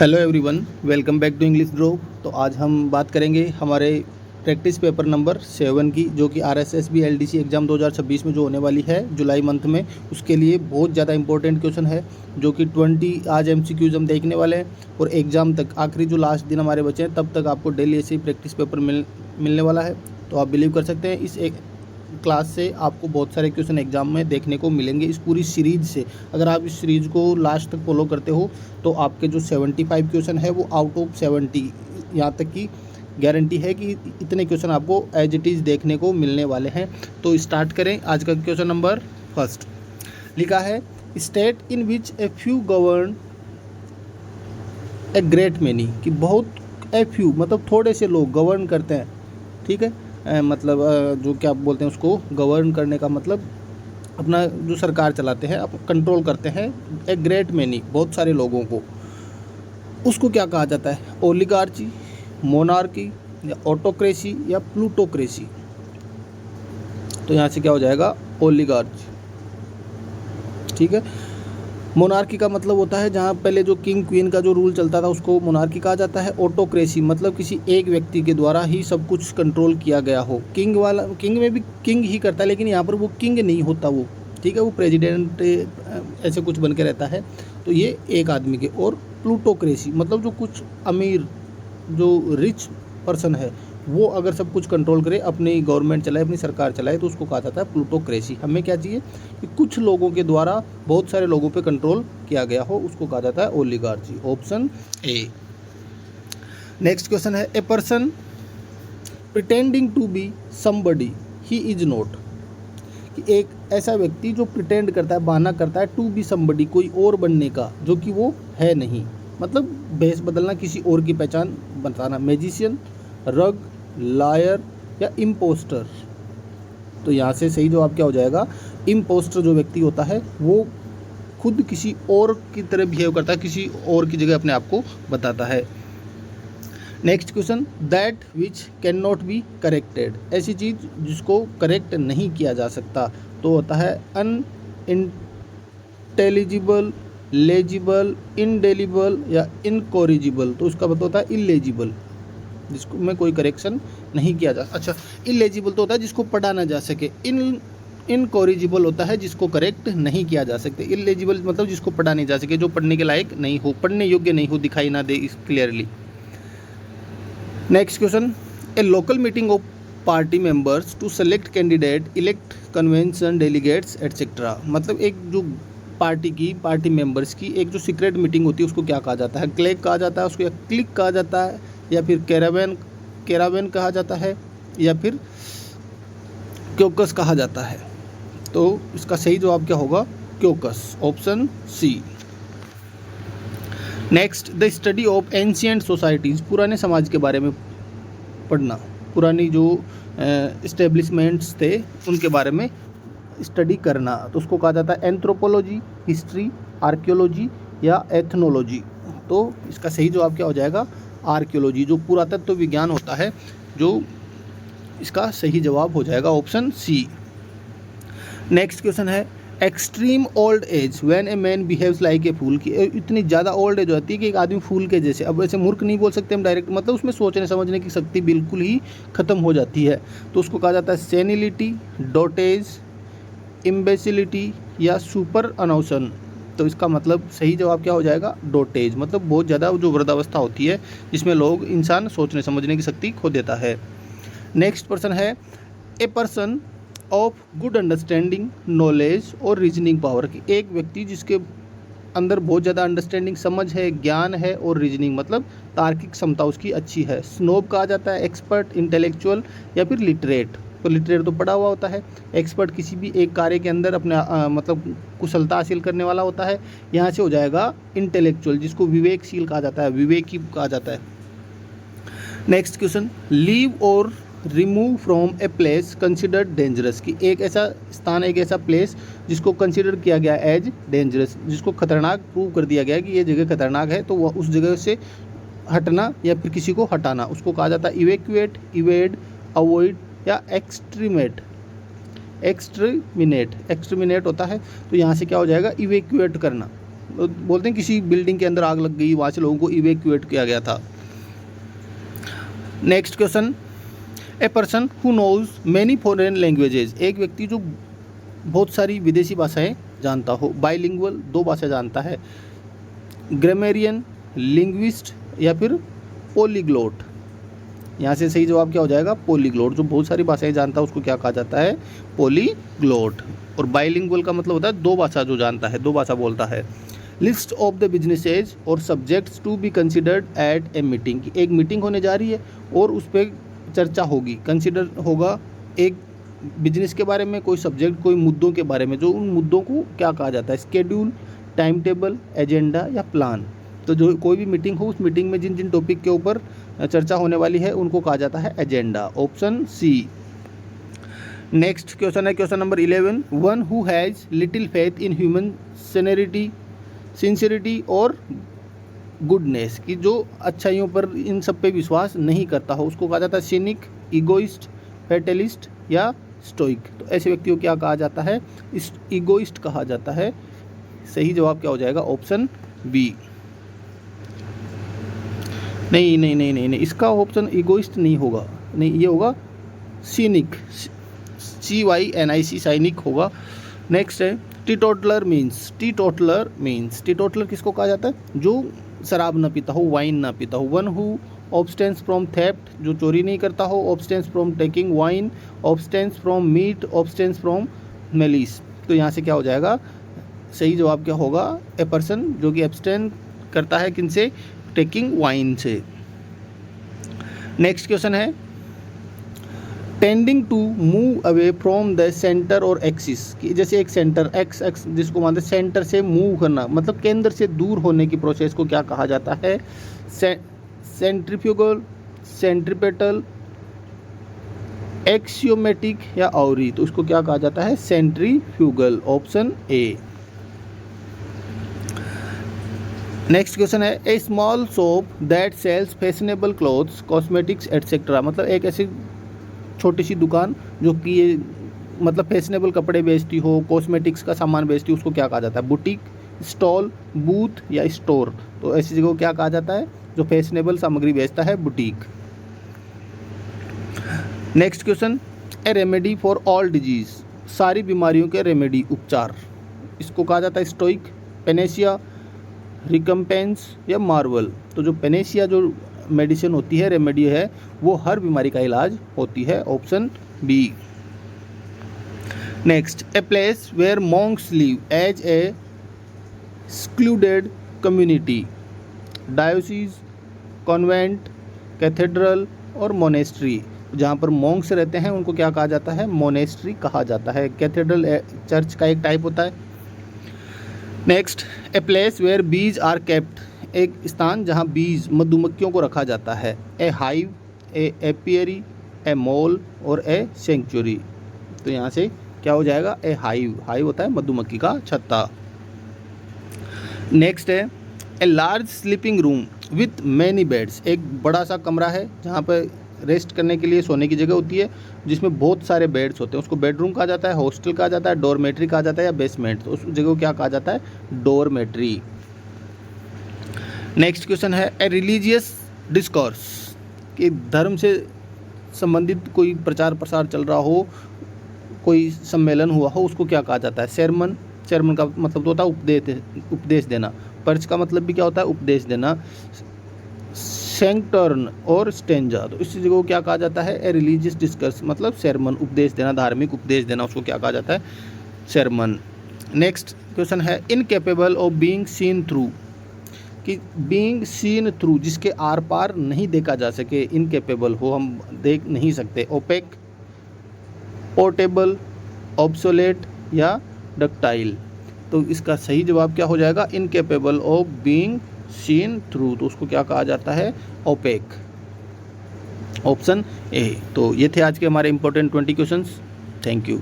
Hello everyone, welcome back to English grow. तो आज हम बात करेंगे हमारे प्रैक्टिस पेपर नंबर 7 की, जो कि RSSB LDC एग्ज़ाम 2026 में जो होने वाली है जुलाई मंथ में। उसके लिए बहुत ज़्यादा इंपॉर्टेंट क्वेश्चन है, जो कि 20 आज MCQs हम देखने वाले हैं और एग्ज़ाम तक आखिरी जो लास्ट दिन हमारे बचे हैं तब तक आपको डेली ऐसे ही प्रैक्टिस पेपर मिलने वाला है। तो आप बिलीव कर सकते हैं इस एक क्लास से आपको बहुत सारे क्वेश्चन एग्जाम में देखने को मिलेंगे इस पूरी सीरीज से। अगर आप इस सीरीज को लास्ट तक फॉलो करते हो तो आपके जो 75 क्वेश्चन है वो आउट ऑफ 70 यहाँ तक की गारंटी है कि इतने क्वेश्चन आपको एज इट इज़ देखने को मिलने वाले हैं। तो स्टार्ट करें। आज का क्वेश्चन नंबर फर्स्ट लिखा है, state in which a few govern a great many, कि बहुत ए फ्यू मतलब थोड़े से लोग गवर्न करते हैं। ठीक है, मतलब जो क्या बोलते हैं उसको, गवर्न करने का मतलब अपना जो सरकार चलाते हैं, आप कंट्रोल करते हैं ए ग्रेट मैनी बहुत सारे लोगों को, उसको क्या कहा जाता है? ओलिगार्ची, मोनार्की या ऑटोक्रेसी या प्लूटोक्रेसी। तो यहाँ से क्या हो जाएगा? ओलिगार्ची। ठीक है, मोनार्की का मतलब होता है जहाँ पहले जो किंग क्वीन का जो रूल चलता था उसको मोनार्की कहा जाता है। ऑटोक्रेसी मतलब किसी एक व्यक्ति के द्वारा ही सब कुछ कंट्रोल किया गया हो। किंग वाला, किंग में भी किंग ही करता है, लेकिन यहाँ पर वो किंग नहीं होता वो, ठीक है, वो प्रेसिडेंट ऐसे कुछ बन के रहता है। तो ये एक आदमी के। और प्लूटोक्रेसी मतलब जो कुछ अमीर, जो रिच पर्सन है, वो अगर सब कुछ कंट्रोल करे, अपनी गवर्नमेंट चलाए, अपनी सरकार चलाए, तो उसको कहा जाता है प्लूटोक्रेसी। हमें क्या चाहिए कि कुछ लोगों के द्वारा बहुत सारे लोगों पे कंट्रोल किया गया हो, उसको कहा जाता है oligarchy. Option A. Next question है, a person pretending to be somebody he is not, कि एक ऐसा व्यक्ति जो प्रिटेंड करता है, बहाना करता है, टू बी समबडी कोई और बनने का, जो कि वो है नहीं, मतलब भेष बदलना, किसी और की पहचान बताना। मैजिशियन, रग, लायर या इम्पोस्टर। तो यहाँ से सही जवाब क्या हो जाएगा? इम्पोस्टर जो व्यक्ति होता है वो खुद किसी और की तरह बिहेव करता है, किसी और की जगह अपने आप को बताता है। Next question, that which can not be corrected, ऐसी चीज़ जिसको करेक्ट नहीं किया जा सकता। तो होता है अनइंटेलिजिबल, लेजिबल, इनडेलिबल या इनकॉरिजिबल। तो उसका मतलब होता है इलेजिबल, जिसको में कोई करेक्शन नहीं किया जा। अच्छा, इलेजिबल तो होता है जिसको पढ़ा ना जा सके। इनकॉरिजिबल होता है जिसको करेक्ट नहीं किया जा सकते। इलेजिबल मतलब जिसको पढ़ा नहीं जा सके, जो पढ़ने के लायक नहीं हो, पढ़ने योग्य नहीं हो, दिखाई ना दे इस clearly. Next question, a local meeting of party members to select candidate, elect convention delegates etcetera. मतलब एक जो पार्टी मेंबर्स की एक जो सीक्रेट मीटिंग होती है उसको क्या कहा जाता है? क्लेक कहा जाता है उसको, या क्लिक कहा जाता है, या फिर कैरावेन कहा जाता है, या फिर क्योकस कहा जाता है। तो इसका सही जवाब क्या होगा? क्योकस। Option C. Next, the study of ancient societies, पुराने समाज के बारे में पढ़ना, पुरानी जो इस्टेब्लिशमेंट्स थे उनके बारे में स्टडी करना। तो उसको कहा जाता है एंथ्रोपोलॉजी, हिस्ट्री, आर्कियोलॉजी या एथनोलॉजी। तो इसका सही जवाब क्या हो जाएगा? आर्कियोलॉजी, जो पुरातत्व विज्ञान होता है, जो इसका सही जवाब हो जाएगा ऑप्शन सी। नेक्स्ट क्वेश्चन है, extreme old age when a man behaves like a fool, की इतनी ज़्यादा ओल्ड एज होती है कि एक आदमी फूल के जैसे, अब ऐसे मूर्ख नहीं बोल सकते हम डायरेक्ट, मतलब उसमें सोचने समझने की शक्ति बिल्कुल ही ख़त्म हो जाती है। तो उसको कहा जाता है सेनिलिटी, डोटेज, इम्बेसिलिटी या सुपर अनोशन। तो इसका मतलब सही जवाब क्या हो जाएगा? डोटेज, मतलब बहुत ज़्यादा जो वृद्धावस्था होती है जिसमें लोग, इंसान सोचने समझने की शक्ति खो देता है। नेक्स्ट पर्सन है, a person of good understanding, knowledge और रीजनिंग पावर, की एक व्यक्ति जिसके अंदर बहुत ज़्यादा अंडरस्टैंडिंग, समझ है, ज्ञान है, और रीजनिंग मतलब तार्किक क्षमता उसकी अच्छी है। स्नोब कहा जाता है एक्सपर्ट, इंटेलेक्चुअल या फिर लिटरेट। तो लिटरेट तो पढ़ा हुआ होता है, एक्सपर्ट किसी भी एक कार्य के अंदर अपने मतलब कुशलता हासिल करने वाला होता है। यहाँ से हो जाएगा इंटेलेक्चुअल, जिसको विवेकशील कहा जाता है, विवेकी कहा जाता है। नेक्स्ट क्वेश्चन, लीव और remove from a place considered dangerous, की एक ऐसा स्थान, एक ऐसा प्लेस जिसको कंसिडर किया गया एज डेंजरस, जिसको खतरनाक प्रूव कर दिया गया कि ये जगह खतरनाक है, तो वह उस जगह से हटना या फिर किसी को हटाना, उसको कहा जाता है इवैक्यूएट, इवेड, अवॉइड या एक्सट्रीमेट। एक्सट्रीमिनेट होता है। तो यहाँ से क्या हो जाएगा? इवैक्यूएट करना। बोलते हैं किसी बिल्डिंग के अंदर आग लग गई, वहाँ से लोगों को इवैक्यूएट किया गया था। Next question, a person who knows many foreign languages, एक व्यक्ति जो बहुत सारी विदेशी भाषाएं जानता हो। बाइलिंगुअल, 2 भाषा जानता है। ग्रामेरियन, लिंग्विस्ट या फिर पॉलीग्लोट। यहाँ से सही जवाब क्या हो जाएगा? पॉलीग्लोट। जो बहुत सारी भाषाएं जानता है उसको क्या कहा जाता है? पॉलीग्लोट। और बाइलिंगुअल का मतलब होता है 2 भाषा जो जानता है, 2 भाषा बोलता है। लिस्ट ऑफ द बिजनेसेज और subjects to be considered at a meeting, एक मीटिंग होने जा रही है और उस पर चर्चा होगी, कंसिडर होगा एक बिजनेस के बारे में, कोई सब्जेक्ट, कोई मुद्दों के बारे में, जो उन मुद्दों को क्या कहा जाता है? स्केड्यूल, टाइम टेबल, एजेंडा या प्लान। तो जो कोई भी मीटिंग हो, उस मीटिंग में जिन जिन टॉपिक के ऊपर चर्चा होने वाली है उनको कहा जाता है agenda. Option C. Next question है question number 11, one who has little faith in human sincerity और गुडनेस, की जो अच्छाइयों पर इन सब पे विश्वास नहीं करता हो उसको कहा जाता है सिनिक, ईगोइस्ट, फैटलिस्ट या स्टोइक। तो ऐसे व्यक्ति को क्या कहा जाता है? ईगोइस्ट कहा जाता है। सही जवाब क्या हो जाएगा? Option B. नहीं, इसका ऑप्शन ईगोइस्ट नहीं होगा, नहीं, ये होगा सिनिक, CYNIC, साइनिक होगा। नेक्स्ट है टीटोटलर मीन्स, टीटोटलर किसको कहा जाता है? जो शराब ना पीता हो, वाइन ना पीता हो। One who abstains from theft, जो चोरी नहीं करता हो। Abstains from taking wine, abstains from meat, abstains from malice. तो यहाँ से क्या हो जाएगा? सही जवाब क्या होगा? ए पर्सन जो कि एब्सटेन करता है किनसे? टेकिंग वाइन से। नेक्स्ट क्वेश्चन है tending to move away from the centre और एक्सिस, कि जैसे एक सेंटर एक्स जिसको मानते हैं सेंटर से मूव करना, मतलब केंद्र से दूर होने की प्रोसेस को क्या कहा जाता है? सेंट्रीफ्यूगल, सेंट्रीपेटल, एक्सियोमेटिक या आउरी। तो उसको क्या कहा जाता है? Centrifugal. Option A. Next question है a small shop that sells fashionable clothes, cosmetics etcetera, मतलब एक ऐसी छोटी सी दुकान जो कि ये मतलब फैशनेबल कपड़े बेचती हो, कॉस्मेटिक्स का सामान बेचती हो, उसको क्या कहा जाता है? बुटीक, स्टॉल, बूथ या स्टोर। तो ऐसी जगह को क्या कहा जाता है? जो फैशनेबल सामग्री बेचता है, boutique. Next question, A remedy for all disease, सारी बीमारियों के रेमेडी, उपचार, इसको कहा जाता है स्टोइक, पेनेसिया, रिकम्पेंस या मार्वल। तो जो पेनेसिया जो मेडिसिन होती है, रेमेडी है, वो हर बीमारी का इलाज होती है। Option B. Next, a place where monks live as a secluded community, diocese, convent, cathedral और मोनेस्ट्री। जहाँ पर मॉन्क्स रहते हैं उनको क्या कहा जाता है? मोनेस्ट्री कहा जाता है। कैथेड्रल चर्च का एक टाइप होता है। Next, a place where bees are kept, एक स्थान जहाँ बीज, मधुमक्खियों को रखा जाता है। ए हाइव, ए एपियरी, ए मॉल और ए सेंचुरी। तो यहाँ से क्या हो जाएगा? ए हाइव, हाइव होता है मधुमक्खी का छत्ता। नेक्स्ट है a large sleeping room with many beds, एक बड़ा सा कमरा है जहाँ पर रेस्ट करने के लिए सोने की जगह होती है, जिसमें बहुत सारे बेड्स होते हैं, उसको बेडरूम कहा जाता है, हॉस्टल कहा जाता है, डॉर्मेट्री कहा जाता है या बेसमेंट। तो उस जगह को क्या कहा जाता है? डॉर्मेट्री। नेक्स्ट क्वेश्चन है ए रिलीजियस डिस्कोर्स, कि धर्म से संबंधित कोई प्रचार प्रसार चल रहा हो, कोई सम्मेलन हुआ हो, उसको क्या कहा जाता है? सेरमन, सेरमन का मतलब तो होता है उपदेश देना। पर्च का मतलब भी क्या होता है? उपदेश देना। सेंक्टर्न और स्टेंजा, तो इस चीज़ को क्या कहा जाता है? ए रिलीजियस डिस्कर्स, मतलब सेरमन, उपदेश देना, धार्मिक उपदेश देना, उसको क्या कहा जाता है? सेरमन। नेक्स्ट क्वेश्चन है incapable of being seen through, कि बीइंग सीन थ्रू, जिसके आर पार नहीं देखा जा सके, इनकेपेबल हो, हम देख नहीं सकते। ओपेक, पोर्टेबल, ऑब्सोलेट या डक्टाइल। तो इसका सही जवाब क्या हो जाएगा? Incapable of being seen through. तो उसको क्या कहा जाता है? ओपेक। Option A. तो ये थे आज के हमारे इंपॉर्टेंट 20 क्वेश्चंस। Thank you.